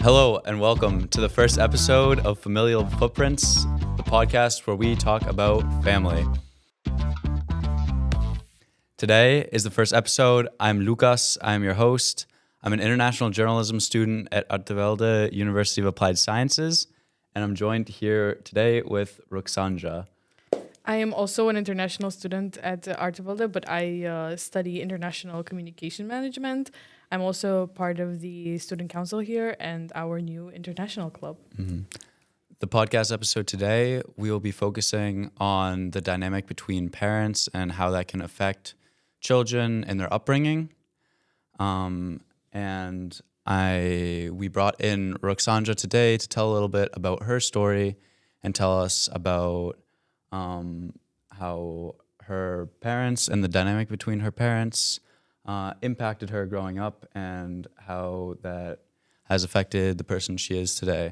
Hello and welcome to the first episode of Familial Footprints, the podcast where we talk about family. Today is the first episode. I'm Lucas. I'm your host. I'm an international journalism student at Artevelde University of Applied Sciences, and I'm joined here today with Ruxandra. I am also an international student at Artevelde, but I study international communication management. I'm also part of the student council here and our new international club. Mm-hmm. The podcast episode today, we will be focusing on the dynamic between parents and how that can affect children and their upbringing. We brought in Ruxandra today to tell a little bit about her story and tell us about how her parents and the dynamic between her parents impacted her growing up and how that has affected the person she is today.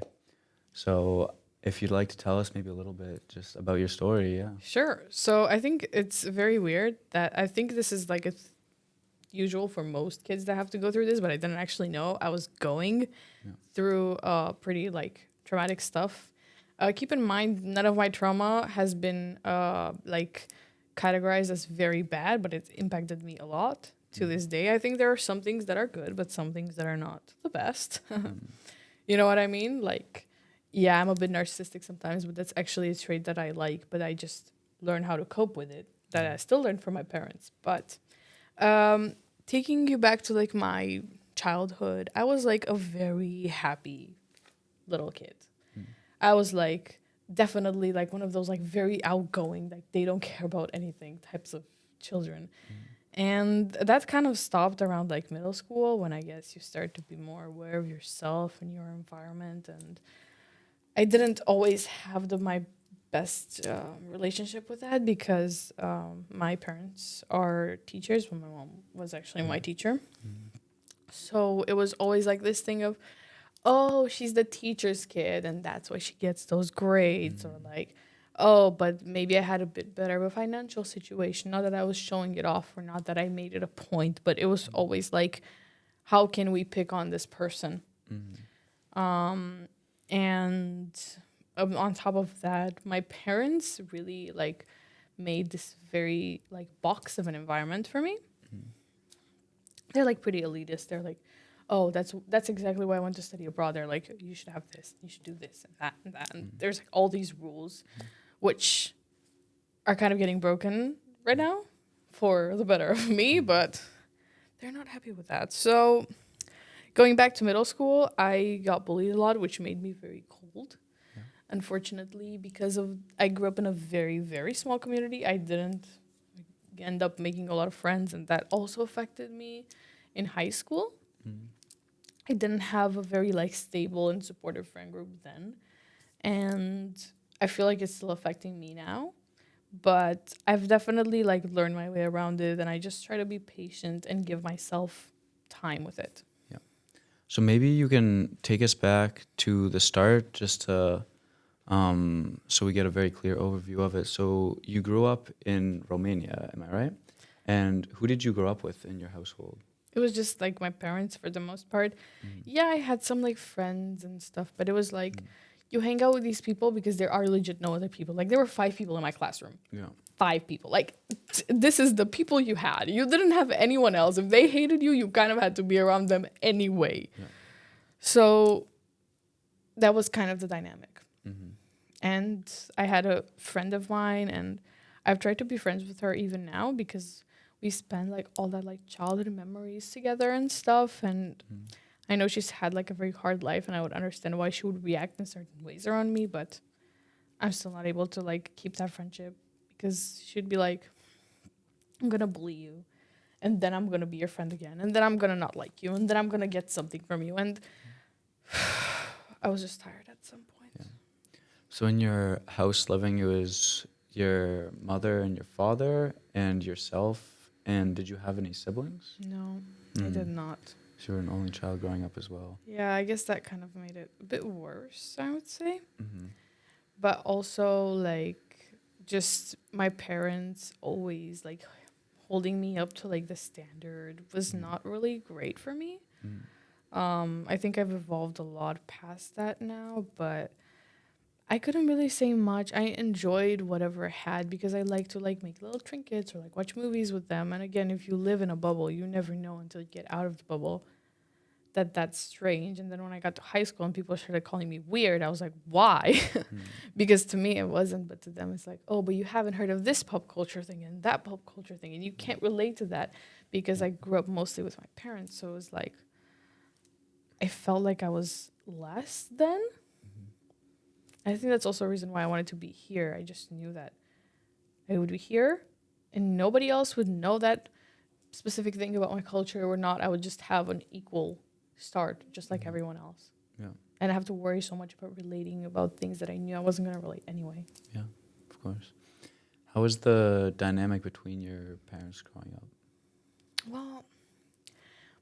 So if you'd like to tell us maybe a little bit just about your story, yeah. Sure. So I think it's very weird that I think this is like it's usual for most kids that have to go through this, but I didn't actually know I was going through pretty like traumatic stuff. Keep in mind, none of my trauma has been categorized as very bad, but it's impacted me a lot to this day. I think there are some things that are good, but some things that are not the best. You know what I mean? Like, yeah, I'm a bit narcissistic sometimes, but that's actually a trait that I like, but I just learn how to cope with it, that I still learned from my parents. But taking you back to like my childhood, I was like a very happy little kid. I was like definitely like one of those like very outgoing, like they don't care about anything types of children. And that kind of stopped around like middle school when I guess you start to be more aware of yourself and your environment. And I didn't always have my best relationship with that because my parents are teachers. Well, my mom was actually my teacher. So it was always like this thing of, oh, she's the teacher's kid and that's why she gets those grades. Or like, oh, but maybe I had a bit better of a financial situation. Not that I was showing it off or not that I made it a point, but it was always like, how can we pick on this person? And on top of that, my parents really like made this very like box of an environment for me. They're like pretty elitist. They're like, oh, that's exactly why I went to study abroad. They're like, you should have this, you should do this and that and that. And there's like all these rules, which are kind of getting broken right now for the better of me, but they're not happy with that. So going back to middle school, I got bullied a lot, which made me very cold. Unfortunately, because I grew up in a very, very small community, I didn't end up making a lot of friends, and that also affected me in high school. I didn't have a very like stable and supportive friend group then, and I feel like it's still affecting me now. But I've definitely like learned my way around it, and I just try to be patient and give myself time with it. Yeah. So maybe you can take us back to the start, just to so we get a very clear overview of it. So you grew up in Romania, am I right? And who did you grow up with in your household? It was just like my parents for the most part. Yeah, I had some like friends and stuff, but it was like you hang out with these people because there are legit no other people. Like there were 5 people in my classroom. Yeah. 5 people. Like this is the people you had. You didn't have anyone else. If they hated you, you kind of had to be around them anyway. Yeah. So that was kind of the dynamic. And I had a friend of mine, and I've tried to be friends with her even now because we spend like all that like childhood memories together and stuff. And I know she's had like a very hard life, and I would understand why she would react in certain ways around me, but I'm still not able to like keep that friendship because she'd be like, I'm gonna bully you, and then I'm gonna be your friend again, and then I'm gonna not like you, and then I'm gonna get something from you. And I was just tired at some point. Yeah. So in your house living, it was your mother and your father and yourself. And did you have any siblings? No, I did not. So you were an only child growing up as well. Yeah, I guess that kind of made it a bit worse, I would say. But also, like, just my parents always, like, holding me up to, like, the standard was not really great for me. I think I've evolved a lot past that now, but I couldn't really say much. I enjoyed whatever I had because I like to like make little trinkets or like watch movies with them. And again, if you live in a bubble, you never know until you get out of the bubble that that's strange. And then when I got to high school and people started calling me weird, I was like, why? Because to me it wasn't, but to them it's like, oh, but you haven't heard of this pop culture thing and that pop culture thing, and you can't relate to that because I grew up mostly with my parents. So it was like I felt like I was less than. I think that's also a reason why I wanted to be here. I just knew that I would be here and nobody else would know that specific thing about my culture or not. I would just have an equal start, just like everyone else. Yeah. And I have to worry so much about relating about things that I knew I wasn't going to relate anyway. Yeah, of course. How was the dynamic between your parents growing up? Well,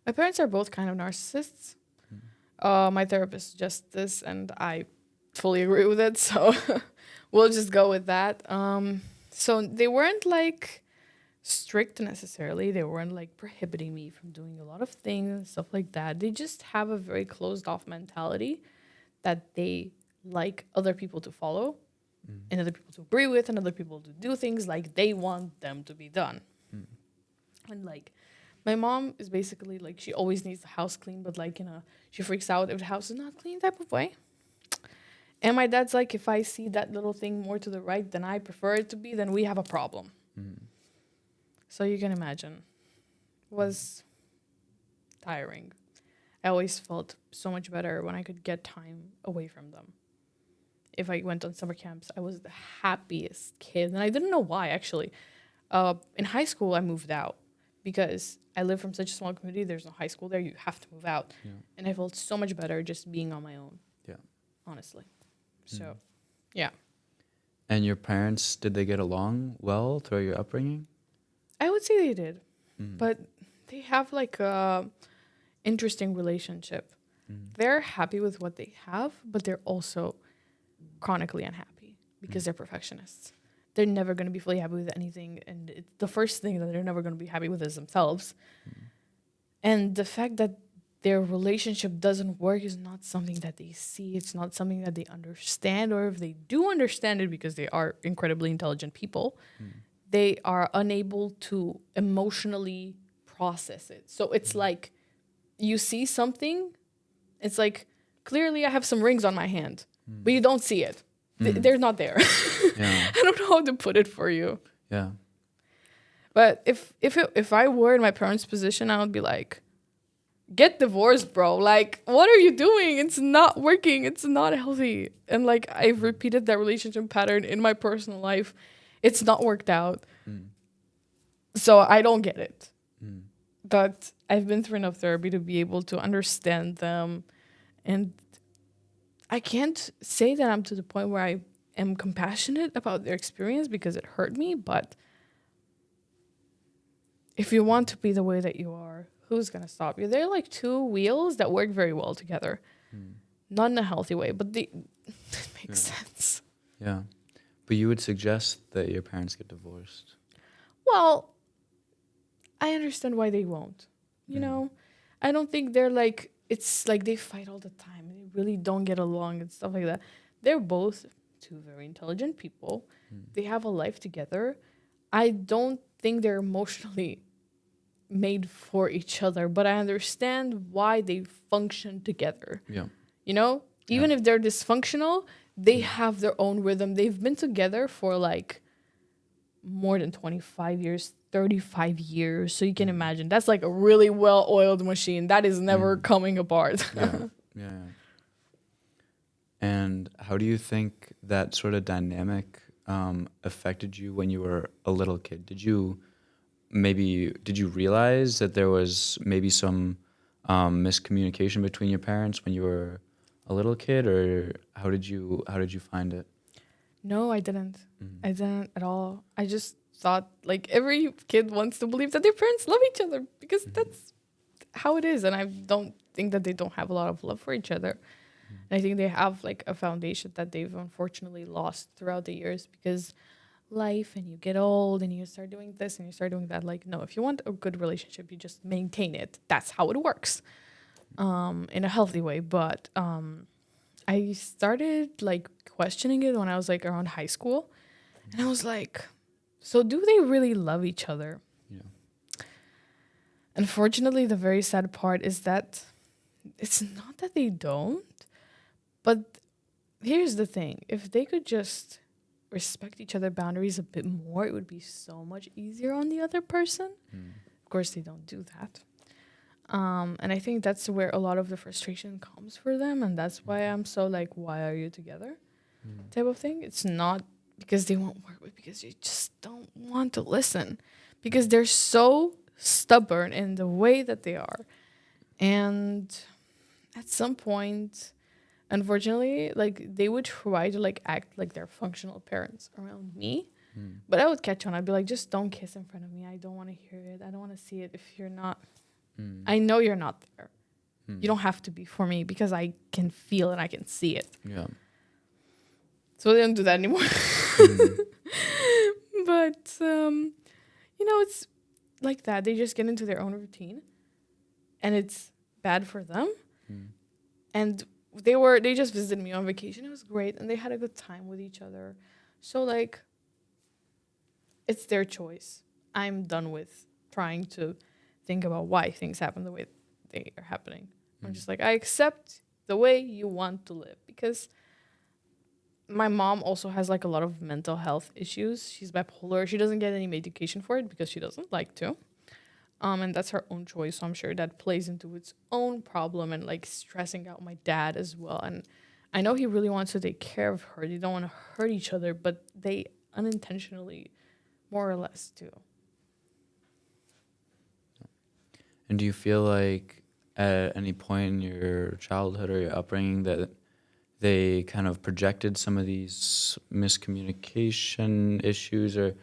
my parents are both kind of narcissists. My therapist suggests this, and I fully agree with it. So we'll just go with that. So they weren't like strict necessarily. They weren't like prohibiting me from doing a lot of things and stuff like that. They just have a very closed off mentality that they like other people to follow and other people to agree with and other people to do things like they want them to be done. And like my mom is basically like, she always needs the house clean, but like, she freaks out if the house is not clean type of way. And my dad's like, if I see that little thing more to the right than I prefer it to be, then we have a problem. So you can imagine, it was tiring. I always felt so much better when I could get time away from them. If I went on summer camps, I was the happiest kid. And I didn't know why, actually. In high school, I moved out because I live from such a small community. There's no high school there. You have to move out. Yeah. And I felt so much better just being on my own. Yeah. Honestly. So, yeah. And your parents, did they get along well throughout your upbringing? I would say they did. But they have like a interesting relationship. They're happy with what they have, but they're also chronically unhappy because they're perfectionists. They're never going to be fully happy with anything. And it's the first thing that they're never going to be happy with is themselves. And the fact that their relationship doesn't work is not something that they see. It's not something that they understand. Or if they do understand it, because they are incredibly intelligent people, they are unable to emotionally process it. So it's like you see something. It's like, clearly I have some rings on my hand, but you don't see it. They're not there. Yeah. I don't know how to put it for you. Yeah. But if I were in my parents' position, I would be like, get divorced, bro. Like, what are you doing? It's not working. It's not healthy. And like, I've repeated that relationship pattern in my personal life. It's not worked out. So I don't get it. But I've been through enough therapy to be able to understand them. And I can't say that I'm to the point where I am compassionate about their experience because it hurt me. But if you want to be the way that you are, who's going to stop you? They're like two wheels that work very well together. Not in a healthy way, but it makes sense. Yeah. But you would suggest that your parents get divorced? Well, I understand why they won't. You know? I don't think they're like, it's like they fight all the time. They really don't get along and stuff like that. They're both two very intelligent people. They have a life together. I don't think they're emotionally made for each other, but I understand why they function together. Yeah. You know, even if they're dysfunctional, they have their own rhythm. They've been together for like more than 25 years, 35 years. So you can imagine that's like a really well-oiled machine that is never coming apart. Yeah. And how do you think that sort of dynamic affected you when you were a little kid? Did you realize that there was maybe some miscommunication between your parents when you were a little kid, or how did you find it? No, I didn't. I didn't at all. I just thought like every kid wants to believe that their parents love each other because that's how it is. And I don't think that they don't have a lot of love for each other. And I think they have like a foundation that they've unfortunately lost throughout the years because life, and you get old and you start doing this and you start doing that. Like, no, if you want a good relationship, you just maintain it. That's how it works. in a healthy way. But I started like questioning it when I was like around high school, and I was like, so do they really love each other? Yeah. Unfortunately, the very sad part is that it's not that they don't, but here's the thing. If they could just respect each other's boundaries a bit more, it would be so much easier on the other person. Of course, they don't do that. And I think that's where a lot of the frustration comes for them. And that's why I'm so like, why are you together? Type of thing. It's not because they won't work with, because you just don't want to listen. Because they're so stubborn in the way that they are. And at some point, unfortunately, like they would try to like act like they're functional parents around me. But I would catch on. I'd be like, just don't kiss in front of me. I don't want to hear it. I don't want to see it if you're not. I know you're not there. You don't have to be for me because I can feel and I can see it. Yeah. So they don't do that anymore. But, it's like that. They just get into their own routine. And it's bad for them. And they just visited me on vacation. It was great. And they had a good time with each other. So, like, it's their choice. I'm done with trying to think about why things happen the way they are happening. I'm just like, I accept the way you want to live. Because my mom also has, like, a lot of mental health issues. She's bipolar. She doesn't get any medication for it because she doesn't like to. And that's her own choice. So I'm sure that plays into its own problem and, like, stressing out my dad as well. And I know he really wants to take care of her. They don't want to hurt each other, but they unintentionally more or less do. And do you feel like at any point in your childhood or your upbringing that they kind of projected some of these miscommunication issues or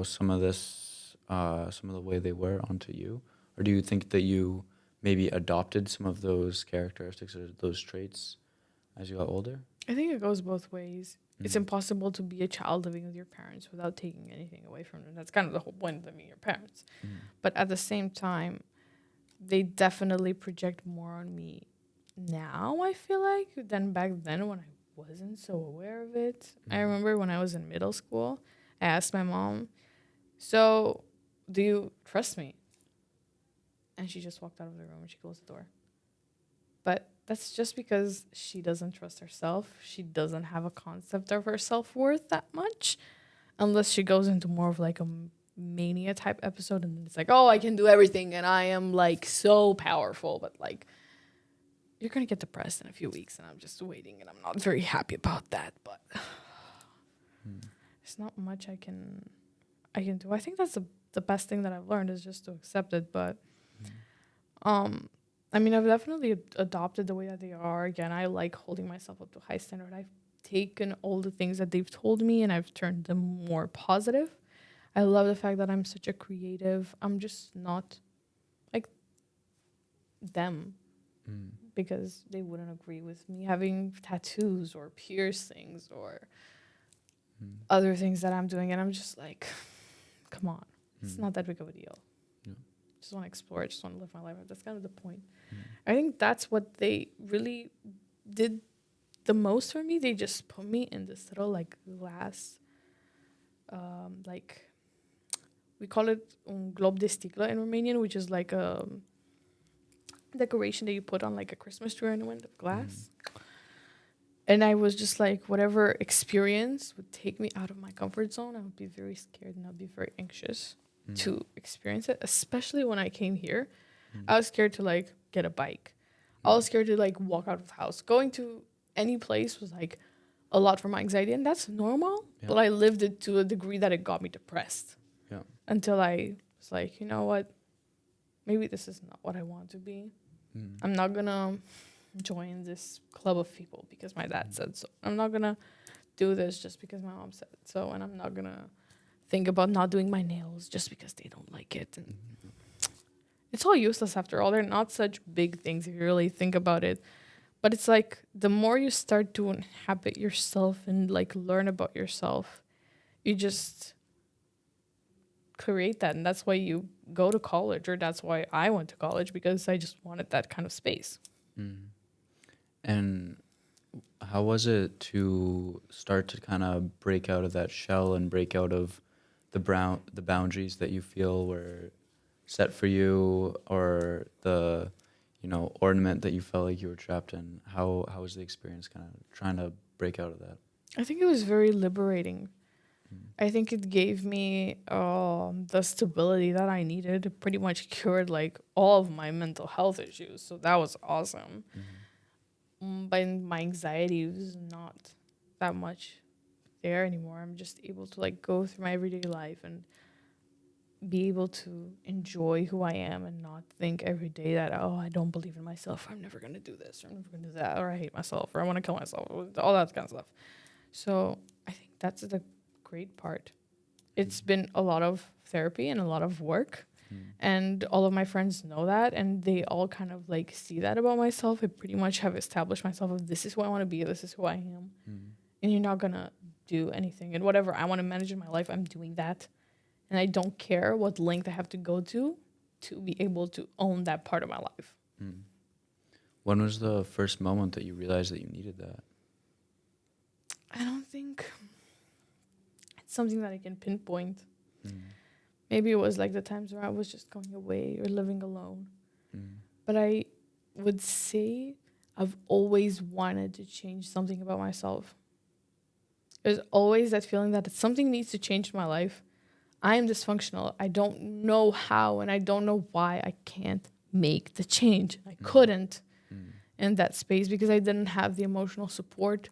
some of the way they were onto you? Or do you think that you maybe adopted some of those characteristics or those traits as you got older? I think it goes both ways. It's impossible to be a child living with your parents without taking anything away from them. That's kind of the whole point of living with your parents. But at the same time, they definitely project more on me now, I feel like, than back then when I wasn't so aware of it. I remember when I was in middle school, I asked my mom, so do you trust me? And she just walked out of the room and she closed the door. But that's just because she doesn't trust herself. She doesn't have a concept of her self-worth that much. Unless she goes into more of like a mania type episode. And it's like, oh, I can do everything. And I am like so powerful. But like, you're going to get depressed in a few weeks. And I'm just waiting. And I'm not very happy about that. But there's not much I can do. I think that's the best thing that I've learned is just to accept it. But I mean, I've definitely adopted the way that they are. Again, I like holding myself up to a high standard. I've taken all the things that they've told me and I've turned them more positive. I love the fact that I'm such a creative. I'm just not like them because they wouldn't agree with me having tattoos or piercings or other things that I'm doing. And I'm just like, come on, it's not that big of a deal. Just want to explore. I just want to live my life. That's kind of the point. I think that's what they really did the most for me. They just put me in this little like glass, like we call it un glob de sticla in Romanian, which is like a decoration that you put on like a Christmas tree in a window of glass. And I was just like, whatever experience would take me out of my comfort zone, I would be very scared and I'd be very anxious to experience it, especially when I came here. I was scared to like get a bike. I was scared to like walk out of the house. Going to any place was like a lot for my anxiety, and that's normal. But I lived it to a degree that it got me depressed. Until I was like, you know what? Maybe this is not what I want to be. I'm not gonna join this club of people because my dad said so. I'm not gonna do this just because my mom said so, and I'm not gonna think about not doing my nails just because they don't like it. And it's all useless after all. They're not such big things if you really think about it. But it's like the more you start to inhabit yourself and like learn about yourself, you just create that. And that's why you go to college, or that's why I went to college, because I just wanted that kind of space. And how was it to start to kind of break out of that shell and break out of the boundaries that you feel were set for you, or the ornament that you felt like you were trapped in? How was the experience kind of trying to break out of that? I think it was very liberating. I think it gave me the stability that I needed. It pretty much cured like all of my mental health issues. So that was awesome. But my anxiety was not that much there anymore. I'm just able to like go through my everyday life and be able to enjoy who I am, and not think every day that, oh, I don't believe in myself, I'm never going to do this, or I'm never going to do that, or I hate myself, or I want to kill myself, all that kind of stuff. So I think that's the great part. It's been a lot of therapy and a lot of work, and all of my friends know that, and they all kind of like see that about myself. I pretty much have established myself of, this is who I want to be, this is who I am, and you're not going to do anything. And whatever I want to manage in my life, I'm doing that. And I don't care what length I have to go to be able to own that part of my life. When was the first moment that you realized that you needed that? I don't think it's something that I can pinpoint. Maybe it was like the times where I was just going away or living alone. But I would say I've always wanted to change something about myself. There's always that feeling that something needs to change in my life. I am dysfunctional. I don't know how, and I don't know why I can't make the change. I couldn't in that space because I didn't have the emotional support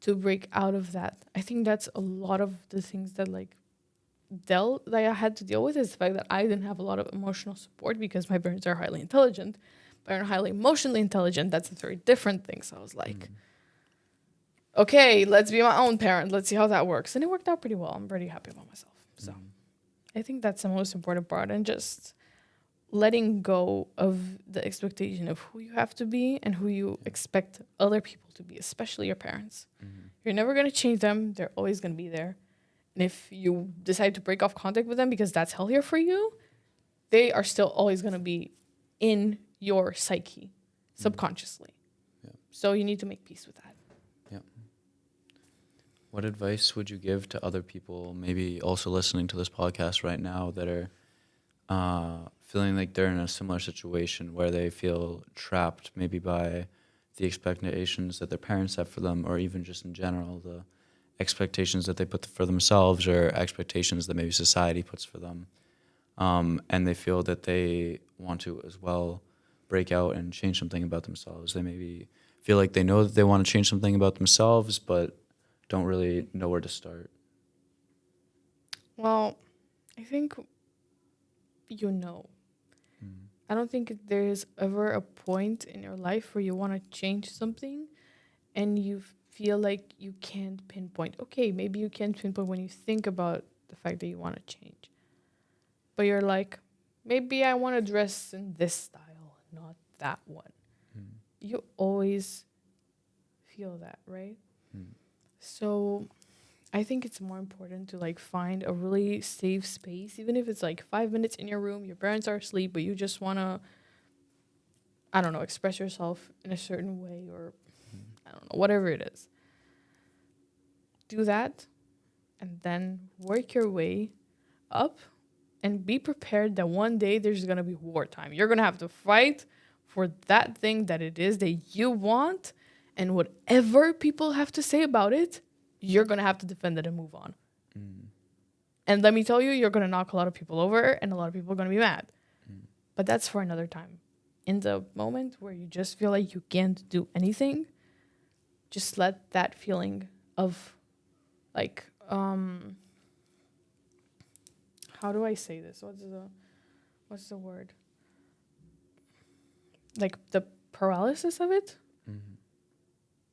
to break out of that. I think that's a lot of the things that I had to deal with, is the fact that I didn't have a lot of emotional support because my parents are highly intelligent. But I'm highly emotionally intelligent. That's a very different thing. So I was like, okay, let's be my own parent. Let's see how that works. And it worked out pretty well. I'm pretty happy about myself. So I think that's the most important part, and just letting go of the expectation of who you have to be and who you expect other people to be, especially your parents. You're never going to change them. They're always going to be there. And if you decide to break off contact with them because that's healthier for you, they are still always going to be in your psyche subconsciously. So you need to make peace with that. What advice would you give to other people, maybe also listening to this podcast right now, that are feeling like they're in a similar situation where they feel trapped maybe by the expectations that their parents have for them, or even just in general, the expectations that they put for themselves, or expectations that maybe society puts for them, and they feel that they want to as well break out and change something about themselves. They maybe feel like they know that they want to change something about themselves, but don't really know where to start. Well, I think I don't think there's ever a point in your life where you want to change something and you feel like you can't pinpoint. Okay, maybe you can pinpoint when you think about the fact that you want to change. But you're like, maybe I want to dress in this style, not that one. You always feel that, right? So I think it's more important to find a really safe space, even if it's 5 minutes in your room, your parents are asleep, but you just want to, I don't know, express yourself in a certain way, or I don't know, whatever it is. Do that, and then work your way up, and be prepared that one day there's going to be wartime. You're going to have to fight for that thing that it is that you want, and whatever people have to say about it, you're going to have to defend it and move on. And let me tell you, you're going to knock a lot of people over, and a lot of people are going to be mad. But that's for another time. In the moment where you just feel like you can't do anything, just let that feeling of how do I say this? What's the word? The paralysis of it.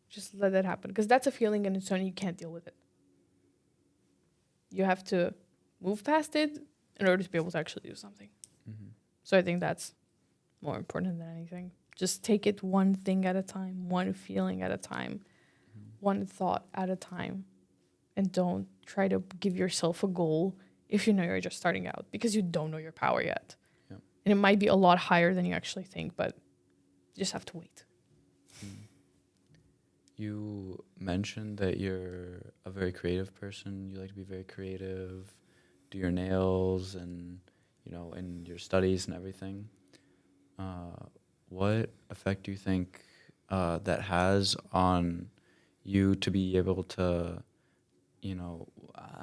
Just let that happen, because that's a feeling in its own. You can't deal with it. You have to move past it in order to be able to actually do something. So I think that's more important than anything. Just take it one thing at a time, one feeling at a time, one thought at a time, and don't try to give yourself a goal if you know you're just starting out, because you don't know your power yet. Yeah. And it might be a lot higher than you actually think, but you just have to wait. You mentioned that you're a very creative person. You like to be very creative, do your nails and, in your studies and everything. What effect do you think that has on you to be able to,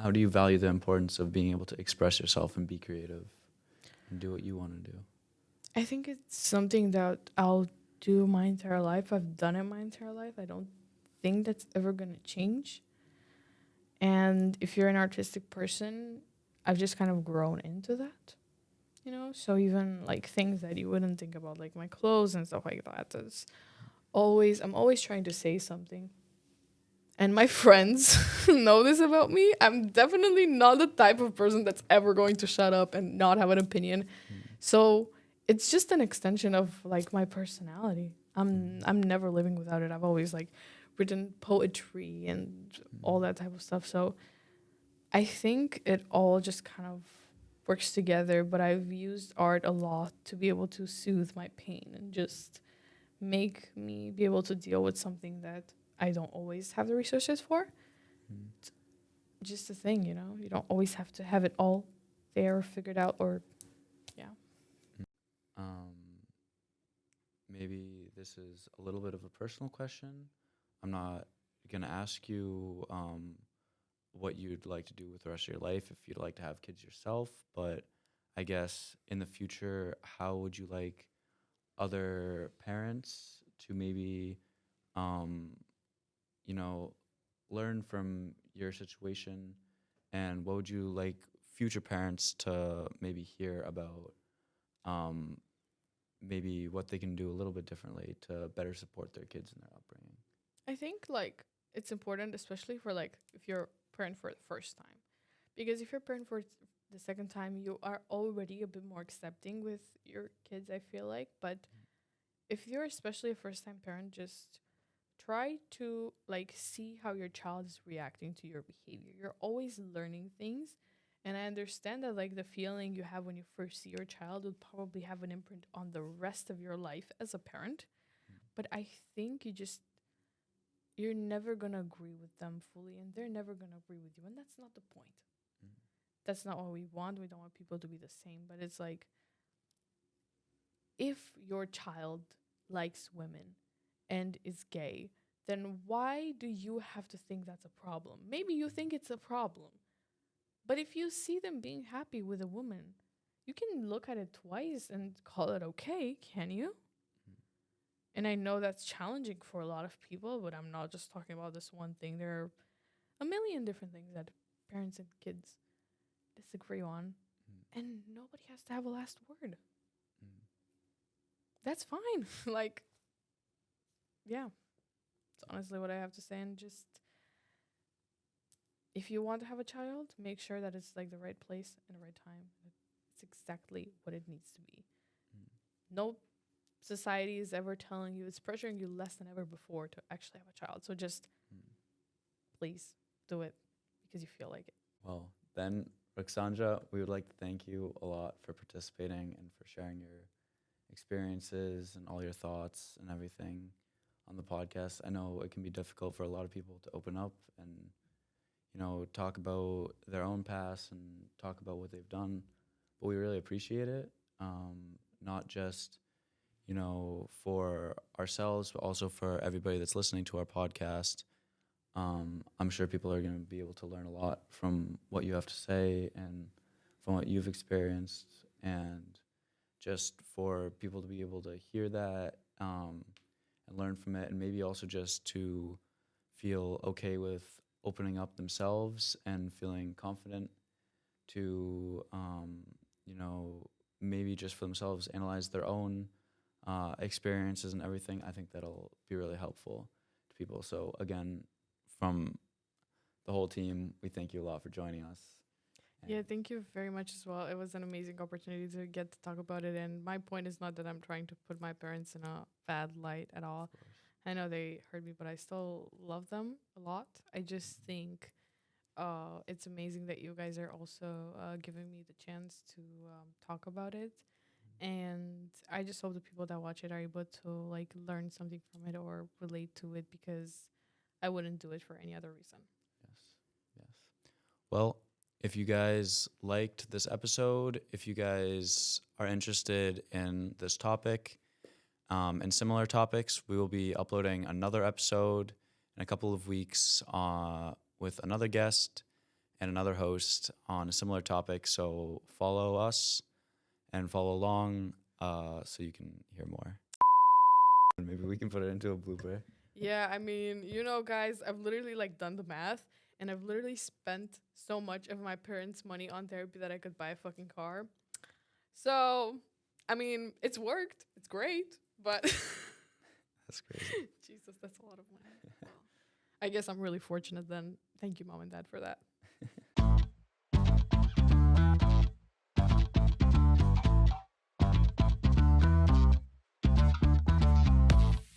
how do you value the importance of being able to express yourself and be creative and do what you want to do? I think it's something that I'll do my entire life. I've done it my entire life. I don't think that's ever going to change. And if you're an artistic person, I've just kind of grown into that, So even like things that you wouldn't think about, like my clothes and stuff like that, I'm always trying to say something. And my friends know this about me. I'm definitely not the type of person that's ever going to shut up and not have an opinion. So it's just an extension of like my personality. I'm never living without it. I've always like written poetry and all that type of stuff. So I think it all just kind of works together, but I've used art a lot to be able to soothe my pain and just make me be able to deal with something that I don't always have the resources for. It's just a thing, You don't always have to have it all there figured out or, yeah. Maybe this is a little bit of a personal question. I'm not going to ask you what you'd like to do with the rest of your life, if you'd like to have kids yourself, but I guess in the future, how would you like other parents to maybe, learn from your situation, and what would you like future parents to maybe hear about, maybe what they can do a little bit differently to better support their kids in their upbringing? I think like it's important, especially for like if you're a parent for the first time, because if you're a parent for the second time, you are already a bit more accepting with your kids, I feel like. But if you're especially a first time parent, just try to like see how your child is reacting to your behavior. You're always learning things. And I understand that like the feeling you have when you first see your child will probably have an imprint on the rest of your life as a parent. But I think you're never gonna agree with them fully and they're never gonna agree with you. And that's not the point. That's not what we want. We don't want people to be the same. But it's like if your child likes women and is gay, then why do you have to think that's a problem? Maybe you think it's a problem. But if you see them being happy with a woman, you can look at it twice and call it okay, can you? And I know that's challenging for a lot of people, but I'm not just talking about this one thing. There are a million different things that parents and kids disagree on, and nobody has to have a last word. That's fine. Like, yeah, it's honestly what I have to say. And just if you want to have a child, make sure that it's like the right place and the right time. It's exactly what it needs to be. No society is ever telling you, it's pressuring you less than ever before to actually have a child. So just please do it because you feel like it. Well, then, Roxandra, we would like to thank you a lot for participating and for sharing your experiences and all your thoughts and everything on the podcast. I know it can be difficult for a lot of people to open up and, talk about their own past and talk about what they've done, but we really appreciate it. Not just, for ourselves, but also for everybody that's listening to our podcast. I'm sure people are going to be able to learn a lot from what you have to say and from what you've experienced, and just for people to be able to hear that and learn from it, and maybe also just to feel okay with opening up themselves and feeling confident to, maybe just for themselves analyze their own experiences and everything. I think that'll be really helpful to people. So again, from the whole team, we thank you a lot for joining us. Yeah, thank you very much as well. It was an amazing opportunity to get to talk about it. And my point is not that I'm trying to put my parents in a bad light at all. I know they hurt me, but I still love them a lot. I just think it's amazing that you guys are also giving me the chance to talk about it. And I just hope the people that watch it are able to like learn something from it or relate to it, because I wouldn't do it for any other reason. Yes. Yes. Well, if you guys liked this episode, if you guys are interested in this topic and similar topics, we will be uploading another episode in a couple of weeks with another guest and another host on a similar topic. So follow us and follow along so you can hear more. Maybe we can put it into a blooper. Yeah, I mean, you know, guys, I've literally like done the math, and I've literally spent so much of my parents' money on therapy that I could buy a fucking car. So, I mean, it's worked. It's great, but That's crazy. Jesus, that's a lot of money. Well, I guess I'm really fortunate then. Thank you, Mom and Dad, for that.